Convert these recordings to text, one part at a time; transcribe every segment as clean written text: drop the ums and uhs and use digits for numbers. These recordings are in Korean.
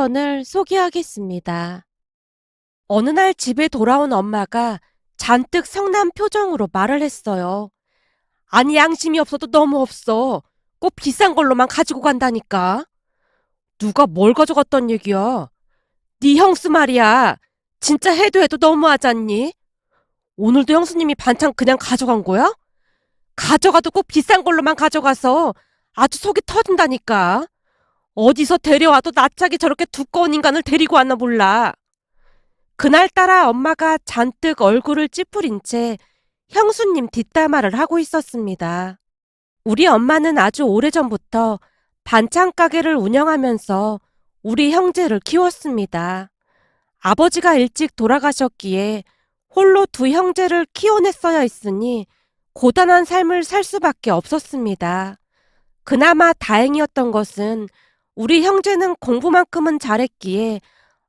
사연을 소개하겠습니다. 어느 날 집에 돌아온 엄마가 잔뜩 성난 표정으로 말을 했어요. 아니, 양심이 없어도 너무 없어. 꼭 비싼 걸로만 가지고 간다니까. 누가 뭘 가져갔단 얘기야? 네 형수 말이야. 진짜 해도 해도 너무하잖니? 오늘도 형수님이 반찬 그냥 가져간 거야? 가져가도 꼭 비싼 걸로만 가져가서 아주 속이 터진다니까. 어디서 데려와도 낯짝이 저렇게 두꺼운 인간을 데리고 왔나 몰라. 그날따라 엄마가 잔뜩 얼굴을 찌푸린 채 형수님 뒷담화를 하고 있었습니다. 우리 엄마는 아주 오래전부터 반찬 가게를 운영하면서 우리 형제를 키웠습니다. 아버지가 일찍 돌아가셨기에 홀로 두 형제를 키워냈어야 했으니 고단한 삶을 살 수밖에 없었습니다. 그나마 다행이었던 것은 우리 형제는 공부만큼은 잘했기에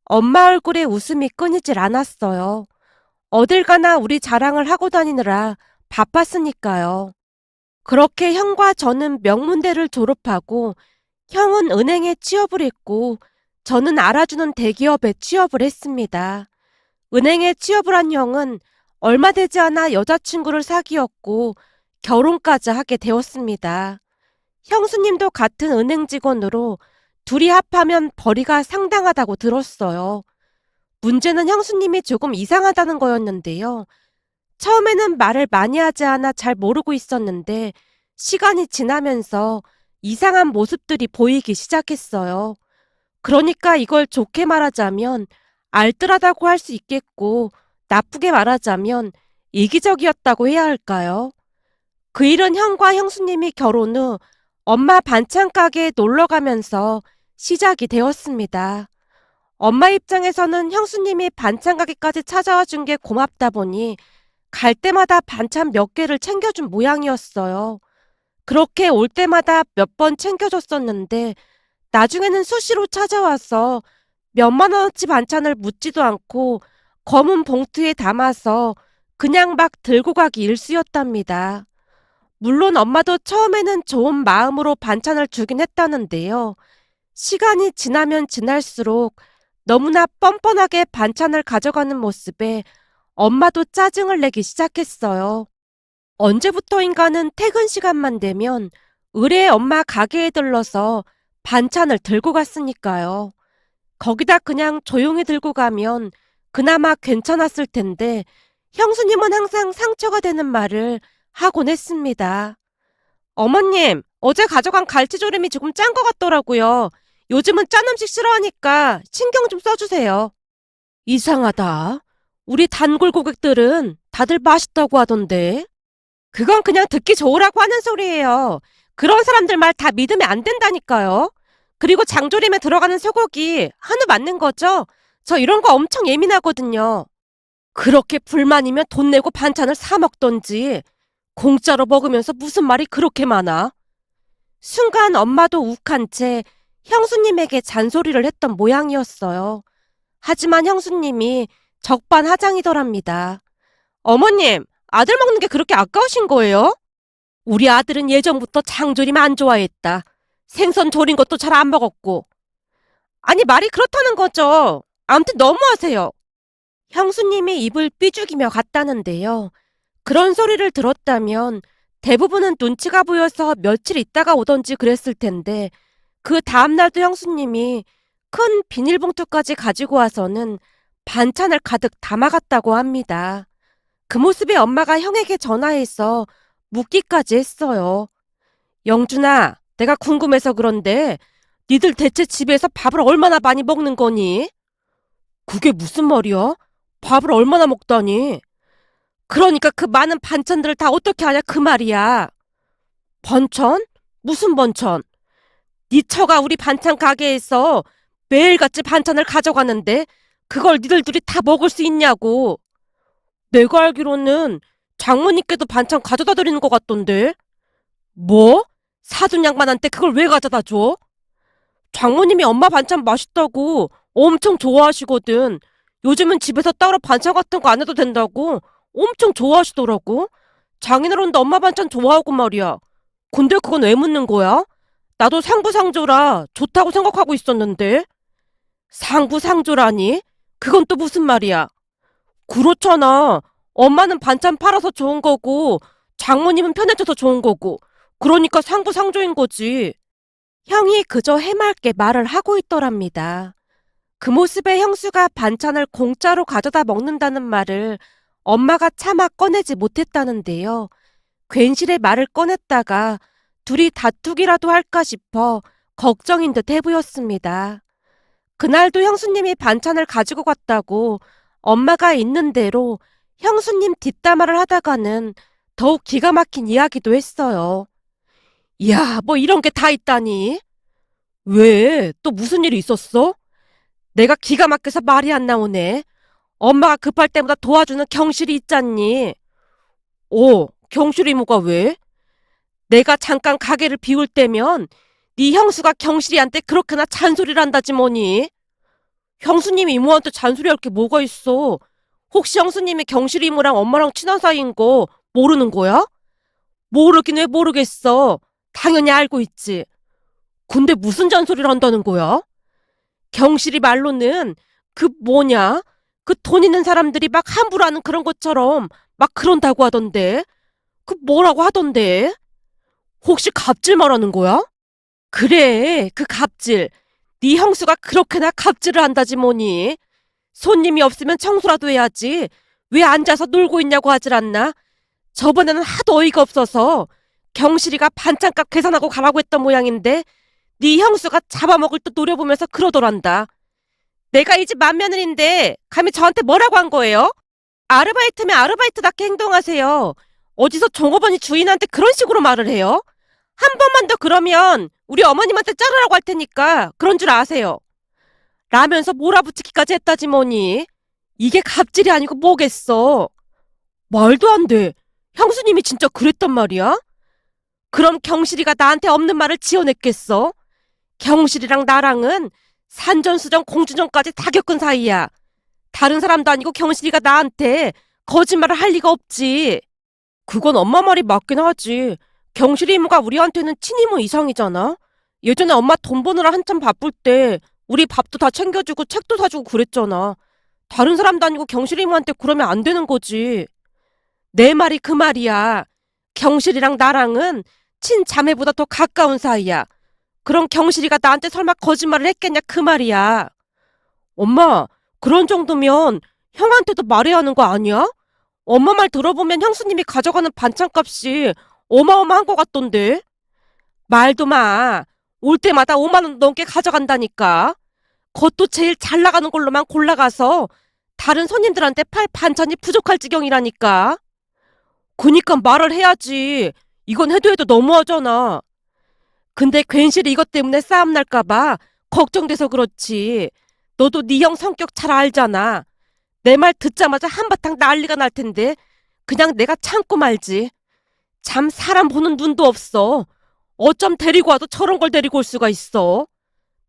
엄마 얼굴에 웃음이 끊이질 않았어요. 어딜 가나 우리 자랑을 하고 다니느라 바빴으니까요. 그렇게 형과 저는 명문대를 졸업하고 형은 은행에 취업을 했고 저는 알아주는 대기업에 취업을 했습니다. 은행에 취업을 한 형은 얼마 되지 않아 여자친구를 사귀었고 결혼까지 하게 되었습니다. 형수님도 같은 은행 직원으로 둘이 합하면 벌이가 상당하다고 들었어요. 문제는 형수님이 조금 이상하다는 거였는데요. 처음에는 말을 많이 하지 않아 잘 모르고 있었는데 시간이 지나면서 이상한 모습들이 보이기 시작했어요. 그러니까 이걸 좋게 말하자면 알뜰하다고 할 수 있겠고 나쁘게 말하자면 이기적이었다고 해야 할까요? 그 일은 형과 형수님이 결혼 후 엄마 반찬 가게에 놀러 가면서 시작이 되었습니다. 엄마 입장에서는 형수님이 반찬 가게까지 찾아와 준 게 고맙다 보니 갈 때마다 반찬 몇 개를 챙겨준 모양이었어요. 그렇게 올 때마다 몇 번 챙겨줬었는데 나중에는 수시로 찾아와서 몇만 원어치 반찬을 묻지도 않고 검은 봉투에 담아서 그냥 막 들고 가기 일쑤였답니다. 물론 엄마도 처음에는 좋은 마음으로 반찬을 주긴 했다는데요. 시간이 지나면 지날수록 너무나 뻔뻔하게 반찬을 가져가는 모습에 엄마도 짜증을 내기 시작했어요. 언제부터인가는 퇴근 시간만 되면 의뢰 엄마 가게에 들러서 반찬을 들고 갔으니까요. 거기다 그냥 조용히 들고 가면 그나마 괜찮았을 텐데 형수님은 항상 상처가 되는 말을 하곤 했습니다. 어머님, 어제 가져간 갈치조림이 조금 짠 것 같더라고요. 요즘은 짠 음식 싫어하니까 신경 좀 써주세요. 이상하다. 우리 단골 고객들은 다들 맛있다고 하던데. 그건 그냥 듣기 좋으라고 하는 소리예요. 그런 사람들 말 다 믿으면 안 된다니까요. 그리고 장조림에 들어가는 소고기 한우 맞는 거죠? 저 이런 거 엄청 예민하거든요. 그렇게 불만이면 돈 내고 반찬을 사 먹던지 공짜로 먹으면서 무슨 말이 그렇게 많아? 순간 엄마도 욱한 채 형수님에게 잔소리를 했던 모양이었어요. 하지만 형수님이 적반하장이더랍니다. 어머님, 아들 먹는 게 그렇게 아까우신 거예요? 우리 아들은 예전부터 장조림 안 좋아했다. 생선 조린 것도 잘 안 먹었고. 아니, 말이 그렇다는 거죠. 아무튼 너무하세요. 형수님이 입을 삐죽이며 갔다는데요. 그런 소리를 들었다면 대부분은 눈치가 보여서 며칠 있다가 오던지 그랬을 텐데 그 다음날도 형수님이 큰 비닐봉투까지 가지고 와서는 반찬을 가득 담아갔다고 합니다. 그 모습에 엄마가 형에게 전화해서 묻기까지 했어요. 영준아, 내가 궁금해서 그런데 니들 대체 집에서 밥을 얼마나 많이 먹는 거니? 그게 무슨 말이야? 밥을 얼마나 먹다니? 그러니까 그 많은 반찬들을 다 어떻게 하냐 그 말이야. 번천? 무슨 번천? 니 처가 우리 반찬 가게에서 매일같이 반찬을 가져가는데 그걸 니들 둘이 다 먹을 수 있냐고. 내가 알기로는 장모님께도 반찬 가져다 드리는 것 같던데. 뭐? 사돈 양반한테 그걸 왜 가져다 줘? 장모님이 엄마 반찬 맛있다고 엄청 좋아하시거든. 요즘은 집에서 따로 반찬 같은 거 안 해도 된다고 엄청 좋아하시더라고. 장인어른도 엄마 반찬 좋아하고 말이야. 근데 그건 왜 묻는 거야? 나도 상부상조라 좋다고 생각하고 있었는데. 상부상조라니? 그건 또 무슨 말이야? 그렇잖아. 엄마는 반찬 팔아서 좋은 거고, 장모님은 편해져서 좋은 거고, 그러니까 상부상조인 거지. 형이 그저 해맑게 말을 하고 있더랍니다. 그 모습에 형수가 반찬을 공짜로 가져다 먹는다는 말을 엄마가 차마 꺼내지 못했다는데요. 괜시레 말을 꺼냈다가 둘이 다투기라도 할까 싶어 걱정인 듯 해보였습니다. 그날도 형수님이 반찬을 가지고 갔다고 엄마가 있는 대로 형수님 뒷담화를 하다가는 더욱 기가 막힌 이야기도 했어요. 이야, 뭐 이런 게 다 있다니? 왜? 또 무슨 일이 있었어? 내가 기가 막혀서 말이 안 나오네. 엄마가 급할 때마다 도와주는 경실이 있잖니. 경실 이모가 왜? 내가 잠깐 가게를 비울 때면 네 형수가 경실이한테 그렇게나 잔소리를 한다지 뭐니. 형수님이 이모한테 잔소리할 게 뭐가 있어. 혹시 형수님이 경실 이모랑 엄마랑 친한 사이인 거 모르는 거야? 모르긴 왜 모르겠어. 당연히 알고 있지. 근데 무슨 잔소리를 한다는 거야? 경실이 말로는 그 뭐냐? 그 돈 있는 사람들이 막 함부로 하는 그런 것처럼 막 그런다고 하던데. 그 뭐라고 하던데? 혹시 갑질 말하는 거야? 그래, 그 갑질. 네 형수가 그렇게나 갑질을 한다지 뭐니. 손님이 없으면 청소라도 해야지. 왜 앉아서 놀고 있냐고 하질 않나? 저번에는 하도 어이가 없어서 경실이가 반찬값 계산하고 가라고 했던 모양인데 네 형수가 잡아먹을 듯 노려보면서 그러더란다. 내가 이 집 맏며느리인데 감히 저한테 뭐라고 한 거예요? 아르바이트면 아르바이트답게 행동하세요. 어디서 종업원이 주인한테 그런 식으로 말을 해요? 한 번만 더 그러면 우리 어머님한테 자르라고 할 테니까 그런 줄 아세요. 라면서 몰아붙이기까지 했다지 뭐니. 이게 갑질이 아니고 뭐겠어. 말도 안 돼. 형수님이 진짜 그랬단 말이야? 그럼 경실이가 나한테 없는 말을 지어냈겠어? 경실이랑 나랑은 산전수전 공주전까지 다 겪은 사이야. 다른 사람도 아니고 경실이가 나한테 거짓말을 할 리가 없지. 그건 엄마 말이 맞긴 하지. 경실이 이모가 우리한테는 친이모 이상이잖아. 예전에 엄마 돈 버느라 한참 바쁠 때 우리 밥도 다 챙겨주고 책도 사주고 그랬잖아. 다른 사람도 아니고 경실이 이모한테 그러면 안 되는 거지. 내 말이 그 말이야. 경실이랑 나랑은 친자매보다 더 가까운 사이야. 그럼 경실이가 나한테 설마 거짓말을 했겠냐 그 말이야. 엄마, 그런 정도면 형한테도 말해야 하는 거 아니야? 엄마 말 들어보면 형수님이 가져가는 반찬값이 어마어마한 것 같던데. 말도 마. 올 때마다 5만 원 넘게 가져간다니까. 그것도 제일 잘 나가는 걸로만 골라가서 다른 손님들한테 팔 반찬이 부족할 지경이라니까. 그니까 말을 해야지. 이건 해도 해도 너무하잖아. 근데 괜시리 이것 때문에 싸움 날까봐 걱정돼서 그렇지. 너도 네 형 성격 잘 알잖아. 내 말 듣자마자 한바탕 난리가 날 텐데 그냥 내가 참고 말지. 참 사람 보는 눈도 없어. 어쩜 데리고 와도 저런 걸 데리고 올 수가 있어.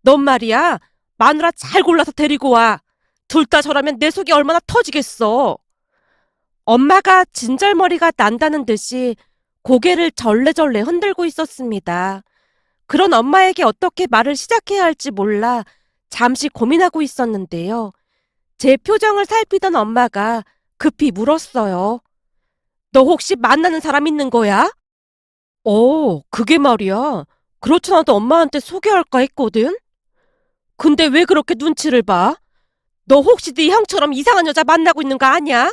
넌 말이야 마누라 잘 골라서 데리고 와. 둘 다 저라면 내 속이 얼마나 터지겠어. 엄마가 진절머리가 난다는 듯이 고개를 절레절레 흔들고 있었습니다. 그런 엄마에게 어떻게 말을 시작해야 할지 몰라 잠시 고민하고 있었는데요. 제 표정을 살피던 엄마가 급히 물었어요. 너 혹시 만나는 사람 있는 거야? 그게 말이야. 그렇지 않아도 엄마한테 소개할까 했거든? 근데 왜 그렇게 눈치를 봐? 너 혹시 네 형처럼 이상한 여자 만나고 있는 거 아니야?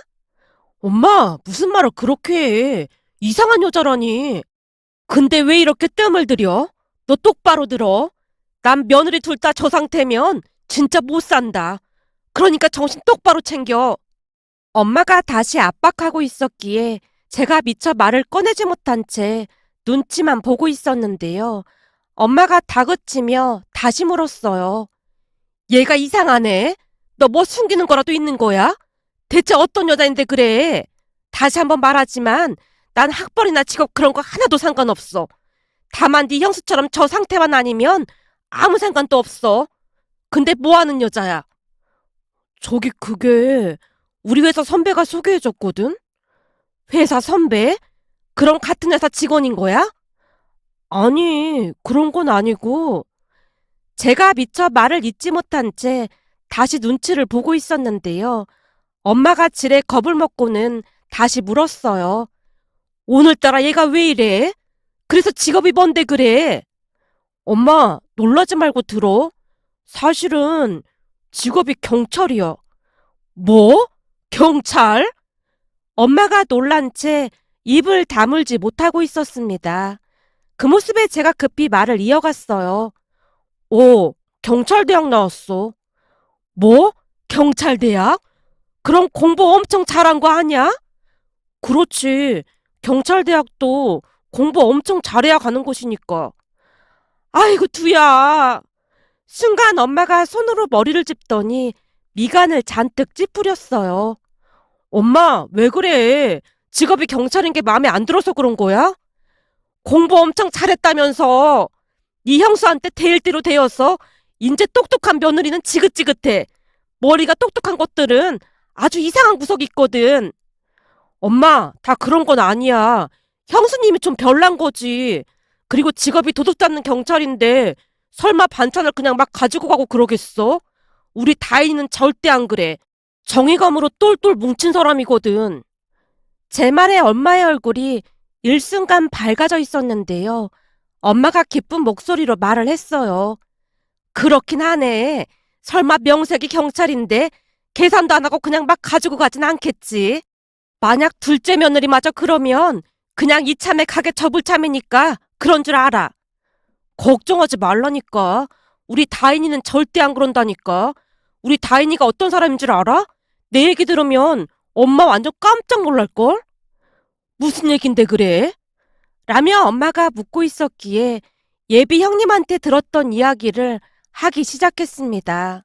엄마, 무슨 말을 그렇게 해. 이상한 여자라니. 근데 왜 이렇게 뜸을 들여? 너 똑바로 들어. 난 며느리 둘 다 저 상태면 진짜 못 산다. 그러니까 정신 똑바로 챙겨. 엄마가 다시 압박하고 있었기에 제가 미처 말을 꺼내지 못한 채 눈치만 보고 있었는데요. 엄마가 다그치며 다시 물었어요. 얘가 이상하네. 너 뭐 숨기는 거라도 있는 거야? 대체 어떤 여자인데 그래? 다시 한번 말하지만 난 학벌이나 직업 그런 거 하나도 상관없어. 다만 네 형수처럼 저 상태만 아니면 아무 상관도 없어. 근데 뭐 하는 여자야? 저기 그게 우리 회사 선배가 소개해줬거든? 회사 선배? 그럼 같은 회사 직원인 거야? 아니, 그런 건 아니고 제가 미처 말을 잇지 못한 채 다시 눈치를 보고 있었는데요. 엄마가 지레 겁을 먹고는 다시 물었어요. 오늘따라 얘가 왜 이래? 그래서 직업이 뭔데 그래? 엄마, 놀라지 말고 들어. 사실은 직업이 경찰이야. 뭐? 경찰? 엄마가 놀란 채 입을 다물지 못하고 있었습니다. 그 모습에 제가 급히 말을 이어갔어요. 오, 경찰대학 나왔어. 뭐? 경찰대학? 그럼 공부 엄청 잘한 거 아니야? 그렇지. 경찰대학도 공부 엄청 잘해야 가는 곳이니까. 아이고, 두야. 순간 엄마가 손으로 머리를 짚더니 미간을 잔뜩 찌푸렸어요. 엄마, 왜 그래? 직업이 경찰인 게 마음에 안 들어서 그런 거야? 공부 엄청 잘했다면서. 네 형수한테 대일대로 대어서 인제 똑똑한 며느리는 지긋지긋해. 머리가 똑똑한 것들은 아주 이상한 구석이 있거든. 엄마, 다 그런 건 아니야. 형수님이 좀 별난 거지. 그리고 직업이 도둑 잡는 경찰인데 설마 반찬을 그냥 막 가지고 가고 그러겠어? 우리 다인이는 절대 안 그래. 정의감으로 똘똘 뭉친 사람이거든. 제 말에 엄마의 얼굴이 일순간 밝아져 있었는데요. 엄마가 기쁜 목소리로 말을 했어요. 그렇긴 하네. 설마 명색이 경찰인데 계산도 안 하고 그냥 막 가지고 가진 않겠지. 만약 둘째 며느리마저 그러면 그냥 이참에 가게 접을 참이니까 그런 줄 알아. 걱정하지 말라니까. 우리 다인이는 절대 안 그런다니까. 우리 다인이가 어떤 사람인 줄 알아? 내 얘기 들으면 엄마 완전 깜짝 놀랄걸? 무슨 얘긴데 그래? 라며 엄마가 묻고 있었기에 예비 형님한테 들었던 이야기를 하기 시작했습니다.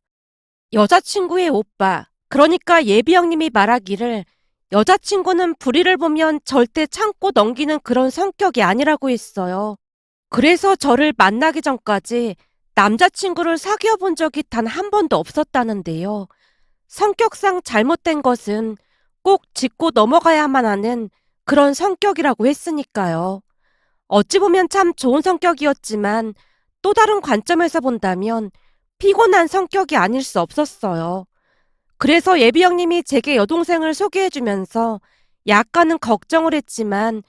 여자친구의 오빠, 그러니까 예비 형님이 말하기를 여자친구는 불의를 보면 절대 참고 넘기는 그런 성격이 아니라고 했어요. 그래서 저를 만나기 전까지 남자친구를 사귀어 본 적이 단 한 번도 없었다는데요. 성격상 잘못된 것은 꼭 짚고 넘어가야만 하는 그런 성격이라고 했으니까요. 어찌 보면 참 좋은 성격이었지만 또 다른 관점에서 본다면 피곤한 성격이 아닐 수 없었어요. 그래서 예비 형님이 제게 여동생을 소개해주면서 약간은 걱정을 했지만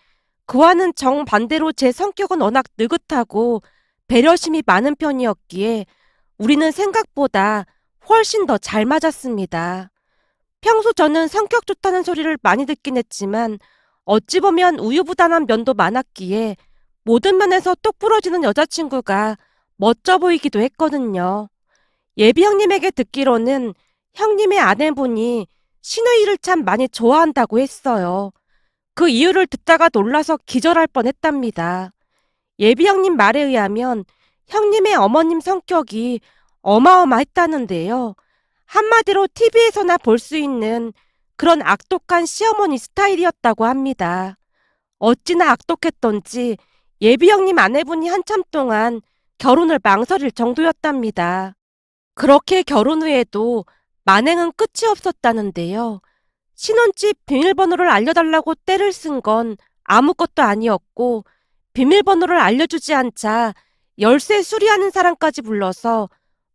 그와는 정반대로 제 성격은 워낙 느긋하고 배려심이 많은 편이었기에 우리는 생각보다 훨씬 더 잘 맞았습니다. 평소 저는 성격 좋다는 소리를 많이 듣긴 했지만 어찌 보면 우유부단한 면도 많았기에 모든 면에서 똑부러지는 여자친구가 멋져 보이기도 했거든요. 예비 형님에게 듣기로는 형님의 아내분이 시누이를 참 많이 좋아한다고 했어요. 그 이유를 듣다가 놀라서 기절할 뻔했답니다. 예비 형님 말에 의하면 형님의 어머님 성격이 어마어마했다는데요. 한마디로 TV에서나 볼 수 있는 그런 악독한 시어머니 스타일이었다고 합니다. 어찌나 악독했던지 예비 형님 아내분이 한참 동안 결혼을 망설일 정도였답니다. 그렇게 결혼 후에도 만행은 끝이 없었다는데요. 신혼집 비밀번호를 알려달라고 떼를 쓴 건 아무것도 아니었고 비밀번호를 알려주지 않자 열쇠 수리하는 사람까지 불러서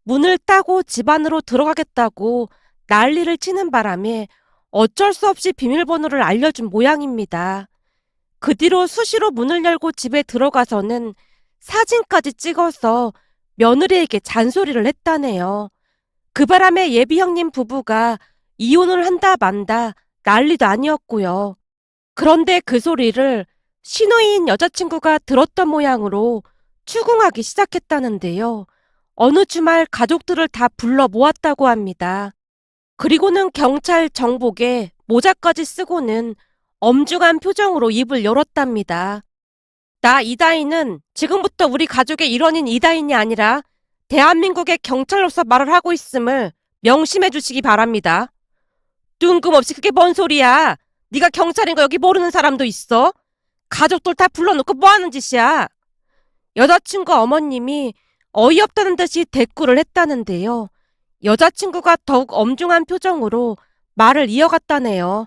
문을 따고 집 안으로 들어가겠다고 난리를 치는 바람에 어쩔 수 없이 비밀번호를 알려준 모양입니다. 그 뒤로 수시로 문을 열고 집에 들어가서는 사진까지 찍어서 며느리에게 잔소리를 했다네요. 그 바람에 예비 형님 부부가 이혼을 한다 만다 난리도 아니었고요. 그런데 그 소리를 시누이인 여자친구가 들었던 모양으로 추궁하기 시작했다는데요. 어느 주말 가족들을 다 불러 모았다고 합니다. 그리고는 경찰 정복에 모자까지 쓰고는 엄중한 표정으로 입을 열었답니다. 나 이다희는 지금부터 우리 가족의 일원인 이다희이 아니라 대한민국의 경찰로서 말을 하고 있음을 명심해 주시기 바랍니다. 뜬금없이 그게 뭔 소리야? 네가 경찰인 거 여기 모르는 사람도 있어? 가족들 다 불러놓고 뭐 하는 짓이야? 여자친구 어머님이 어이없다는 듯이 대꾸를 했다는데요. 여자친구가 더욱 엄중한 표정으로 말을 이어갔다네요.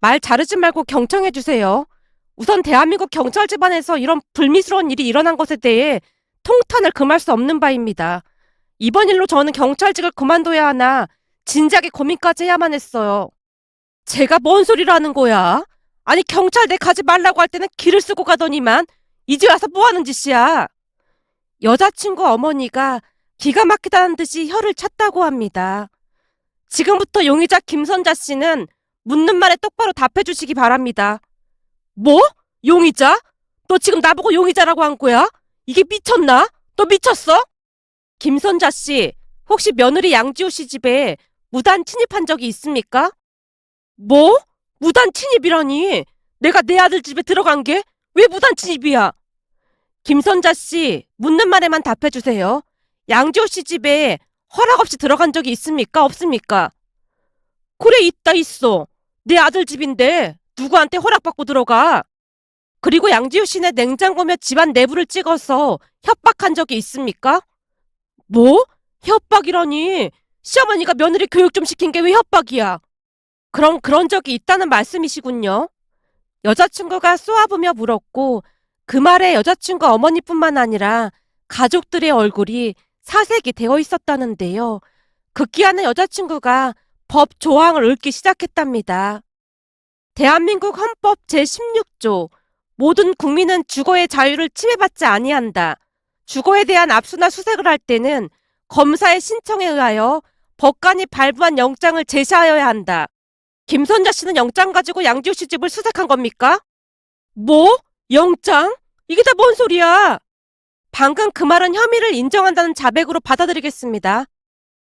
말 자르지 말고 경청해 주세요. 우선 대한민국 경찰 집안에서 이런 불미스러운 일이 일어난 것에 대해 통탄을 금할 수 없는 바입니다. 이번 일로 저는 경찰직을 그만둬야 하나 진작에 고민까지 해야만 했어요. 제가 뭔 소리를 하는 거야? 아니 경찰대 가지 말라고 할 때는 길을 쓰고 가더니만 이제 와서 뭐 하는 짓이야? 여자친구 어머니가 기가 막히다는 듯이 혀를 찼다고 합니다. 지금부터 용의자 김선자 씨는 묻는 말에 똑바로 답해 주시기 바랍니다. 뭐? 용의자? 너 지금 나보고 용의자라고 한 거야? 이게 미쳤나? 너 미쳤어? 김선자 씨, 혹시 며느리 양지호 씨 집에 무단 침입한 적이 있습니까? 뭐? 무단 침입이라니? 내가 내 아들 집에 들어간 게 왜 무단 침입이야? 김선자 씨, 묻는 말에만 답해 주세요. 양지호 씨 집에 허락 없이 들어간 적이 있습니까? 없습니까? 그래, 있다, 있어. 내 아들 집인데 누구한테 허락받고 들어가? 그리고 양지호 씨네 냉장고며 집안 내부를 찍어서 협박한 적이 있습니까? 뭐? 협박이라니? 시어머니가 며느리 교육 좀 시킨 게 왜 협박이야? 그럼 그런 적이 있다는 말씀이시군요. 여자친구가 쏘아보며 물었고 그 말에 여자친구 어머니뿐만 아니라 가족들의 얼굴이 사색이 되어 있었다는데요. 급기야는 여자친구가 법 조항을 읽기 시작했답니다. 대한민국 헌법 제16조 모든 국민은 주거의 자유를 침해받지 아니한다. 주거에 대한 압수나 수색을 할 때는 검사의 신청에 의하여 법관이 발부한 영장을 제시하여야 한다. 김선자 씨는 영장 가지고 양지호 씨 집을 수색한 겁니까? 뭐? 영장? 이게 다 뭔 소리야? 방금 그 말은 혐의를 인정한다는 자백으로 받아들이겠습니다.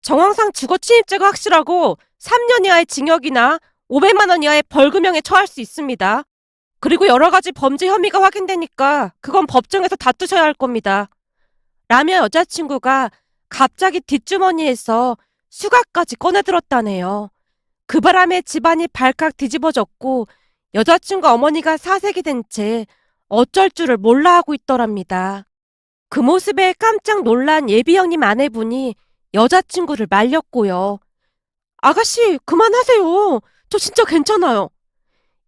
정황상 주거 침입죄가 확실하고 3년 이하의 징역이나 500만 원 이하의 벌금형에 처할 수 있습니다. 그리고 여러 가지 범죄 혐의가 확인되니까 그건 법정에서 다투셔야 할 겁니다. 라며 여자친구가 갑자기 뒷주머니에서 수갑까지 꺼내들었다네요. 그 바람에 집안이 발칵 뒤집어졌고 여자친구 어머니가 사색이 된 채 어쩔 줄을 몰라 하고 있더랍니다. 그 모습에 깜짝 놀란 예비 형님 아내분이 여자친구를 말렸고요. 아가씨, 그만하세요. 저 진짜 괜찮아요.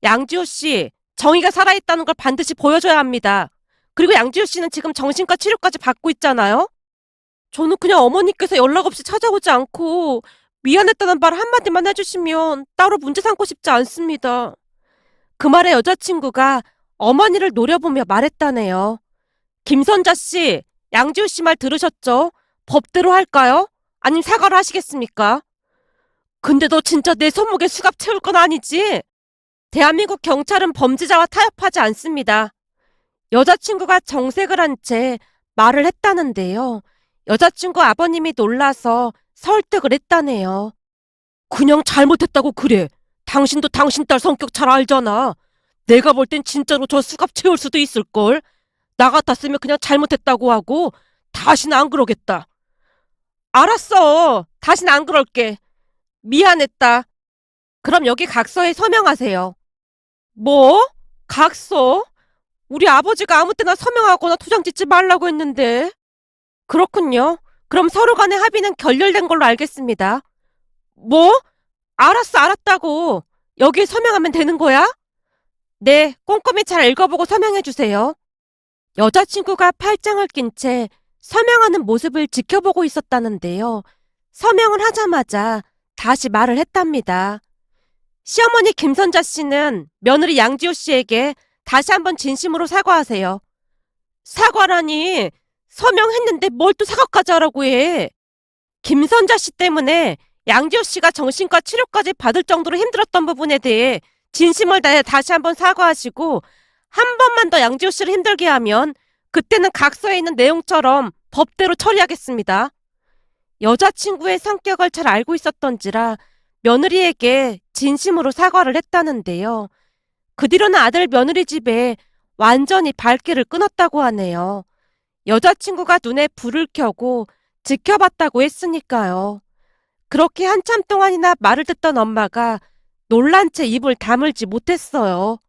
양지호 씨, 정의가 살아있다는 걸 반드시 보여줘야 합니다. 그리고 양지호 씨는 지금 정신과 치료까지 받고 있잖아요. 저는 그냥 어머니께서 연락 없이 찾아오지 않고 미안했다는 말 한마디만 해주시면 따로 문제 삼고 싶지 않습니다. 그 말에 여자친구가 어머니를 노려보며 말했다네요. 김선자 씨, 양지호 씨 말 들으셨죠? 법대로 할까요? 아님 사과를 하시겠습니까? 근데 너 진짜 내 손목에 수갑 채울 건 아니지? 대한민국 경찰은 범죄자와 타협하지 않습니다. 여자친구가 정색을 한 채 말을 했다는데요. 여자친구 아버님이 놀라서 설득을 했다네요. 그냥 잘못했다고 그래. 당신도 당신 딸 성격 잘 알잖아. 내가 볼 땐 진짜로 저 수갑 채울 수도 있을걸. 나 같았으면 그냥 잘못했다고 하고 다시는 안 그러겠다. 알았어. 다시는 안 그럴게. 미안했다. 그럼 여기 각서에 서명하세요. 뭐? 각서? 우리 아버지가 아무 때나 서명하거나 도장 찍지 말라고 했는데. 그렇군요. 그럼 서로 간의 합의는 결렬된 걸로 알겠습니다. 뭐? 알았어, 알았다고. 여기에 서명하면 되는 거야? 네, 꼼꼼히 잘 읽어보고 서명해주세요. 여자친구가 팔짱을 낀 채 서명하는 모습을 지켜보고 있었다는데요. 서명을 하자마자 다시 말을 했답니다. 시어머니 김선자 씨는 며느리 양지호 씨에게 다시 한번 진심으로 사과하세요. 사과라니, 서명했는데 뭘 또 사과까지 하라고 해. 김선자 씨 때문에 양지호 씨가 정신과 치료까지 받을 정도로 힘들었던 부분에 대해 진심을 다해 다시 한번 사과하시고 한 번만 더 양지호 씨를 힘들게 하면 그때는 각서에 있는 내용처럼 법대로 처리하겠습니다. 여자친구의 성격을 잘 알고 있었던지라 며느리에게 진심으로 사과를 했다는데요. 그 뒤로는 아들 며느리 집에 완전히 발길을 끊었다고 하네요. 여자친구가 눈에 불을 켜고 지켜봤다고 했으니까요. 그렇게 한참 동안이나 말을 듣던 엄마가 놀란 채 입을 다물지 못했어요.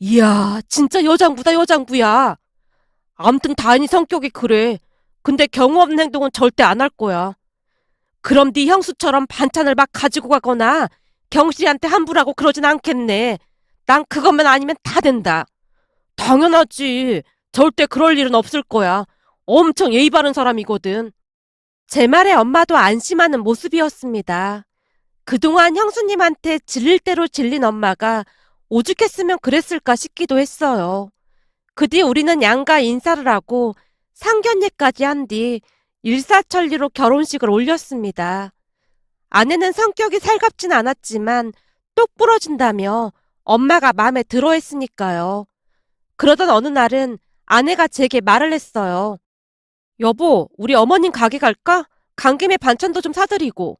이야, 진짜 여장부다, 여장부야. 암튼 다은이 성격이 그래. 근데 경우 없는 행동은 절대 안 할 거야. 그럼 네 형수처럼 반찬을 막 가지고 가거나 경실이한테 함부라고 그러진 않겠네. 난 그것만 아니면 다 된다. 당연하지. 절대 그럴 일은 없을 거야. 엄청 예의 바른 사람이거든. 제 말에 엄마도 안심하는 모습이었습니다. 그동안 형수님한테 질릴 대로 질린 엄마가 오죽했으면 그랬을까 싶기도 했어요. 그 뒤 우리는 양가 인사를 하고 상견례까지 한 뒤 일사천리로 결혼식을 올렸습니다. 아내는 성격이 살갑진 않았지만 똑 부러진다며 엄마가 마음에 들어 했으니까요. 그러던 어느 날은 아내가 제게 말을 했어요. 여보, 우리 어머님 가게 갈까? 간 김에 반찬도 좀 사드리고.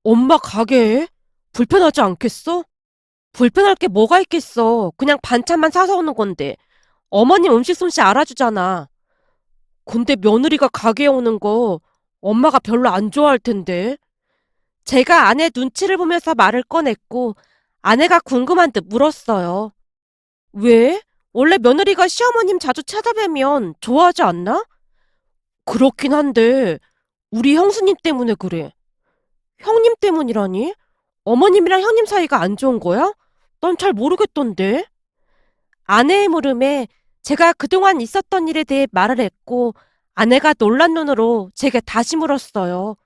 엄마 가게에? 불편하지 않겠어? 불편할 게 뭐가 있겠어. 그냥 반찬만 사서 오는 건데. 어머님 음식 솜씨 알아주잖아. 근데 며느리가 가게에 오는 거 엄마가 별로 안 좋아할 텐데. 제가 아내 눈치를 보면서 말을 꺼냈고 아내가 궁금한 듯 물었어요. 왜? 원래 며느리가 시어머님 자주 찾아뵈면 좋아하지 않나? 그렇긴 한데 우리 형수님 때문에 그래. 형님 때문이라니? 어머님이랑 형님 사이가 안 좋은 거야? 난 잘 모르겠던데. 아내의 물음에 제가 그동안 있었던 일에 대해 말을 했고 아내가 놀란 눈으로 제게 다시 물었어요.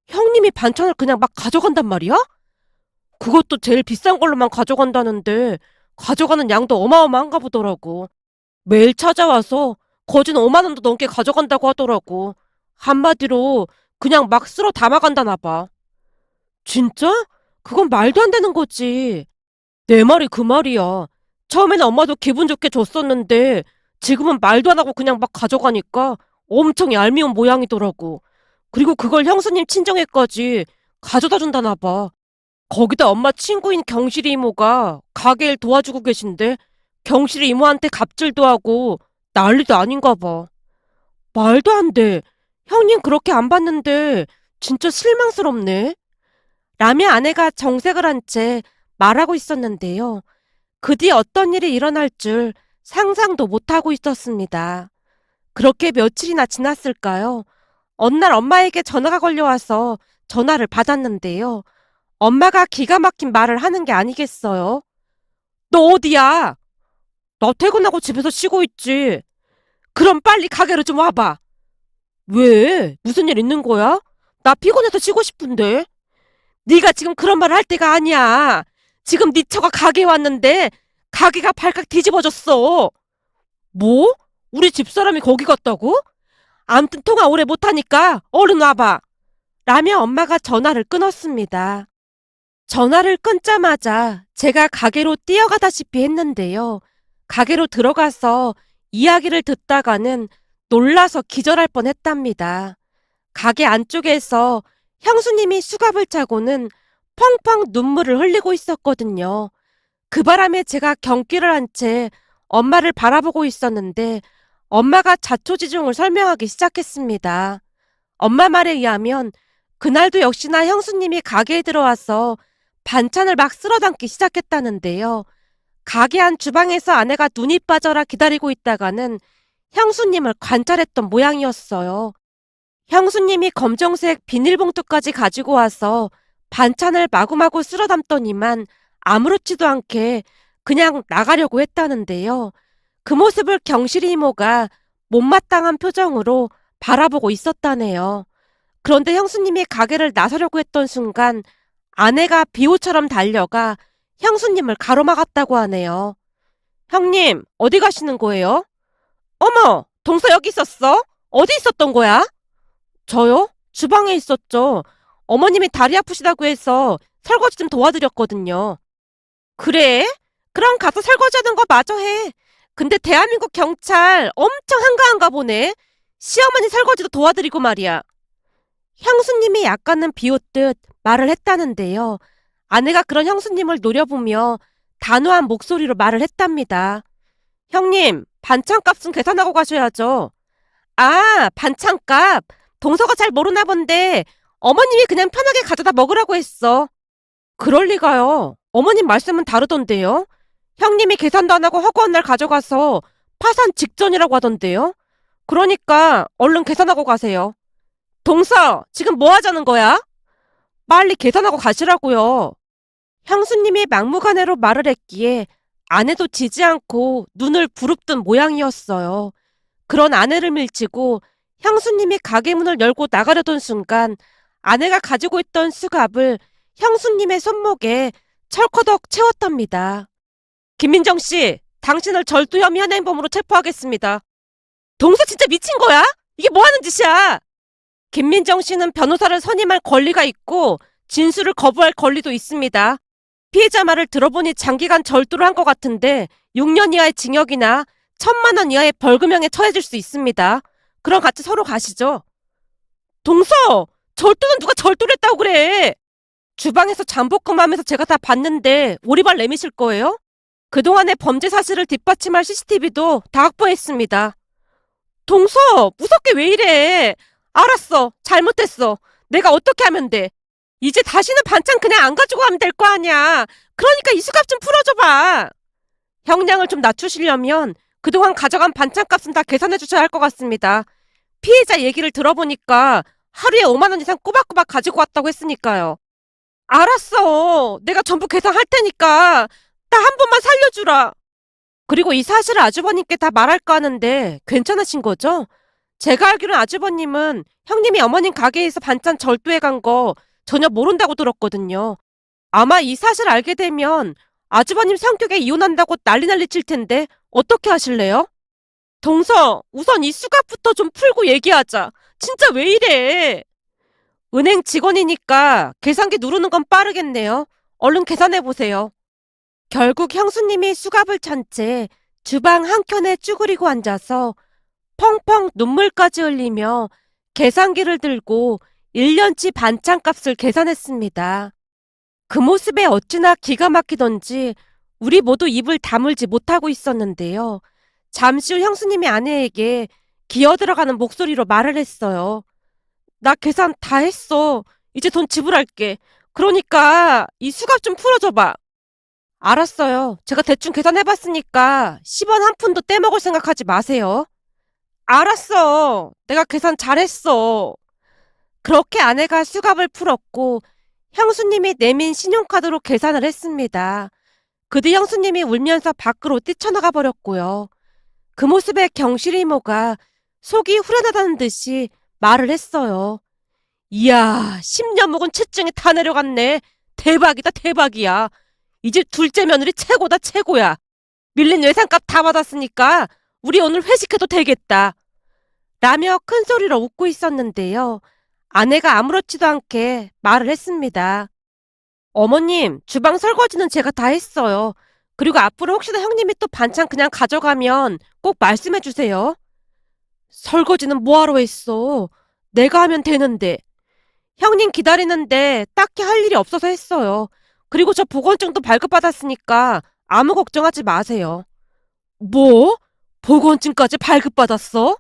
형님이 반찬을 그냥 막 가져간단 말이야? 그것도 제일 비싼 걸로만 가져간다는데 가져가는 양도 어마어마한가 보더라고. 매일 찾아와서 거진 5만 원도 넘게 가져간다고 하더라고. 한마디로 그냥 막 쓸어 담아간다나 봐. 진짜? 그건 말도 안 되는 거지. 내 말이 그 말이야. 처음에는 엄마도 기분 좋게 줬었는데 지금은 말도 안 하고 그냥 막 가져가니까 엄청 얄미운 모양이더라고. 그리고 그걸 형수님 친정에까지 가져다 준다나 봐. 거기다 엄마 친구인 경실이 이모가 가게 일 도와주고 계신데 경실이 이모한테 갑질도 하고 난리도 아닌가 봐. 말도 안 돼. 형님 그렇게 안 봤는데 진짜 실망스럽네. 라며 아내가 정색을 한 채 말하고 있었는데요. 그 뒤 어떤 일이 일어날 줄 상상도 못하고 있었습니다. 그렇게 며칠이나 지났을까요? 어느 날 엄마에게 전화가 걸려와서 전화를 받았는데요. 엄마가 기가 막힌 말을 하는 게 아니겠어요? 너 어디야? 나 퇴근하고 집에서 쉬고 있지. 그럼 빨리 가게로 좀 와봐. 왜? 무슨 일 있는 거야? 나 피곤해서 쉬고 싶은데. 네가 지금 그런 말을 할 때가 아니야. 지금 네 처가 가게에 왔는데 가게가 발칵 뒤집어졌어. 뭐? 우리 집사람이 거기 갔다고? 암튼 통화 오래 못하니까 얼른 와봐. 라며 엄마가 전화를 끊었습니다. 전화를 끊자마자 제가 가게로 뛰어가다시피 했는데요. 가게로 들어가서 이야기를 듣다가는 놀라서 기절할 뻔했답니다. 가게 안쪽에서 형수님이 수갑을 차고는 펑펑 눈물을 흘리고 있었거든요. 그 바람에 제가 경기를 한 채 엄마를 바라보고 있었는데 엄마가 자초지종을 설명하기 시작했습니다. 엄마 말에 의하면 그날도 역시나 형수님이 가게에 들어와서 반찬을 막 쓸어 담기 시작했다는데요. 가게 안 주방에서 아내가 눈이 빠져라 기다리고 있다가는 형수님을 관찰했던 모양이었어요. 형수님이 검정색 비닐봉투까지 가지고 와서 반찬을 마구마구 쓸어 담더니만 아무렇지도 않게 그냥 나가려고 했다는데요. 그 모습을 경실이 이모가 못마땅한 표정으로 바라보고 있었다네요. 그런데 형수님이 가게를 나서려고 했던 순간 아내가 비호처럼 달려가 형수님을 가로막았다고 하네요. 형님, 어디 가시는 거예요? 어머, 동서 여기 있었어? 어디 있었던 거야? 저요? 주방에 있었죠. 어머님이 다리 아프시다고 해서 설거지 좀 도와드렸거든요. 그래? 그럼 가서 설거지하는 거 마저 해. 근데 대한민국 경찰 엄청 한가한가 보네. 시어머니 설거지도 도와드리고 말이야. 형수님이 약간은 비웃듯 말을 했다는데요. 아내가 그런 형수님을 노려보며 단호한 목소리로 말을 했답니다. 형님, 반찬값은 계산하고 가셔야죠. 아, 반찬값. 동서가 잘 모르나 본데 어머님이 그냥 편하게 가져다 먹으라고 했어. 그럴 리가요. 어머님 말씀은 다르던데요. 형님이 계산도 안 하고 허구한 날 가져가서 파산 직전이라고 하던데요. 그러니까 얼른 계산하고 가세요. 동서, 지금 뭐 하자는 거야? 빨리 계산하고 가시라고요. 형수님이 막무가내로 말을 했기에 아내도 지지 않고 눈을 부릅뜬 모양이었어요. 그런 아내를 밀치고 형수님이 가게 문을 열고 나가려던 순간 아내가 가지고 있던 수갑을 형수님의 손목에 철커덕 채웠답니다. 김민정 씨, 당신을 절도 혐의 현행범으로 체포하겠습니다. 동서 진짜 미친 거야? 이게 뭐 하는 짓이야? 김민정 씨는 변호사를 선임할 권리가 있고 진술을 거부할 권리도 있습니다. 피해자 말을 들어보니 장기간 절도를 한 것 같은데 6년 이하의 징역이나 1,000만 원 이하의 벌금형에 처해질 수 있습니다. 그럼 같이 서로 가시죠. 동서! 절도는 누가 절도를 했다고 그래? 주방에서 잠복금 하면서 제가 다 봤는데 오리발 내미실 거예요? 그동안의 범죄 사실을 뒷받침할 CCTV도 다 확보했습니다. 동서! 무섭게 왜 이래? 알았어. 잘못했어. 내가 어떻게 하면 돼? 이제 다시는 반찬 그냥 안 가지고 가면 될 거 아니야. 그러니까 이 수갑 좀 풀어줘봐. 형량을 좀 낮추시려면 그동안 가져간 반찬값은 다 계산해 주셔야 할 것 같습니다. 피해자 얘기를 들어보니까 하루에 5만 원 이상 꼬박꼬박 가지고 왔다고 했으니까요. 알았어. 내가 전부 계산할 테니까 나 한 번만 살려주라. 그리고 이 사실을 아주버님께 다 말할까 하는데 괜찮으신 거죠? 제가 알기로는 아주버님은 형님이 어머님 가게에서 반찬 절도해 간 거 전혀 모른다고 들었거든요. 아마 이 사실 알게 되면 아주버님 성격에 이혼한다고 난리 칠 텐데 어떻게 하실래요? 동서, 우선 이 수갑부터 좀 풀고 얘기하자. 진짜 왜 이래? 은행 직원이니까 계산기 누르는 건 빠르겠네요. 얼른 계산해 보세요. 결국 형수님이 수갑을 찬 채 주방 한켠에 쭈그리고 앉아서 펑펑 눈물까지 흘리며 계산기를 들고 1년치 반찬값을 계산했습니다. 그 모습에 어찌나 기가 막히던지 우리 모두 입을 다물지 못하고 있었는데요. 잠시 후 형수님이 아내에게 기어들어가는 목소리로 말을 했어요. 나 계산 다 했어. 이제 돈 지불할게. 그러니까 이 수갑 좀 풀어줘봐. 알았어요. 제가 대충 계산해봤으니까 10원 한 푼도 떼먹을 생각하지 마세요. 알았어. 내가 계산 잘했어. 그렇게 아내가 수갑을 풀었고 형수님이 내민 신용카드로 계산을 했습니다. 그 뒤 형수님이 울면서 밖으로 뛰쳐나가 버렸고요. 그 모습에 경실 이모가 속이 후련하다는 듯이 말을 했어요. 이야, 10년 묵은 채증이 다 내려갔네. 대박이다, 대박이야. 이 집 둘째 며느리 최고다, 최고야. 밀린 외상값 다 받았으니까 우리 오늘 회식해도 되겠다. 라며 큰 소리로 웃고 있었는데요. 아내가 아무렇지도 않게 말을 했습니다. 어머님, 주방 설거지는 제가 다 했어요. 그리고 앞으로 혹시나 형님이 또 반찬 그냥 가져가면 꼭 말씀해 주세요. 설거지는 뭐하러 했어? 내가 하면 되는데. 형님 기다리는데 딱히 할 일이 없어서 했어요. 그리고 저 보건증도 발급받았으니까 아무 걱정하지 마세요. 뭐? 보건증까지 발급받았어?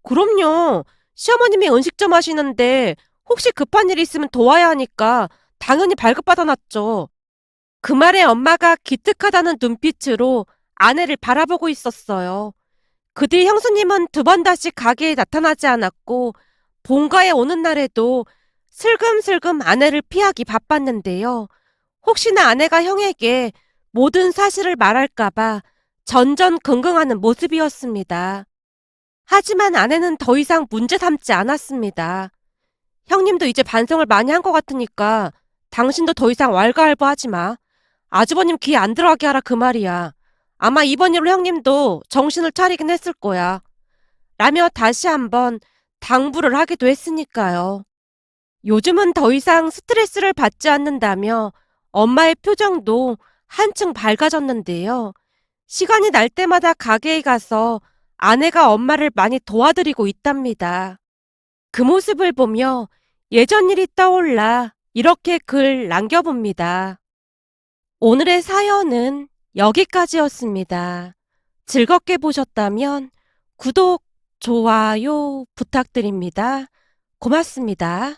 그럼요. 시어머님이 음식점 하시는데 혹시 급한 일이 있으면 도와야 하니까 당연히 발급받아놨죠. 그 말에 엄마가 기특하다는 눈빛으로 아내를 바라보고 있었어요. 그 뒤 형수님은 두 번 다시 가게에 나타나지 않았고 본가에 오는 날에도 슬금슬금 아내를 피하기 바빴는데요. 혹시나 아내가 형에게 모든 사실을 말할까봐 전전긍긍하는 모습이었습니다. 하지만 아내는 더 이상 문제 삼지 않았습니다. 형님도 이제 반성을 많이 한 것 같으니까 당신도 더 이상 왈가왈부하지 마. 아주버님 귀에 안 들어가게 하라 그 말이야. 아마 이번 일로 형님도 정신을 차리긴 했을 거야. 라며 다시 한번 당부를 하기도 했으니까요. 요즘은 더 이상 스트레스를 받지 않는다며 엄마의 표정도 한층 밝아졌는데요. 시간이 날 때마다 가게에 가서 아내가 엄마를 많이 도와드리고 있답니다. 그 모습을 보며 예전 일이 떠올라 이렇게 글 남겨봅니다. 오늘의 사연은 여기까지였습니다. 즐겁게 보셨다면 구독, 좋아요 부탁드립니다. 고맙습니다.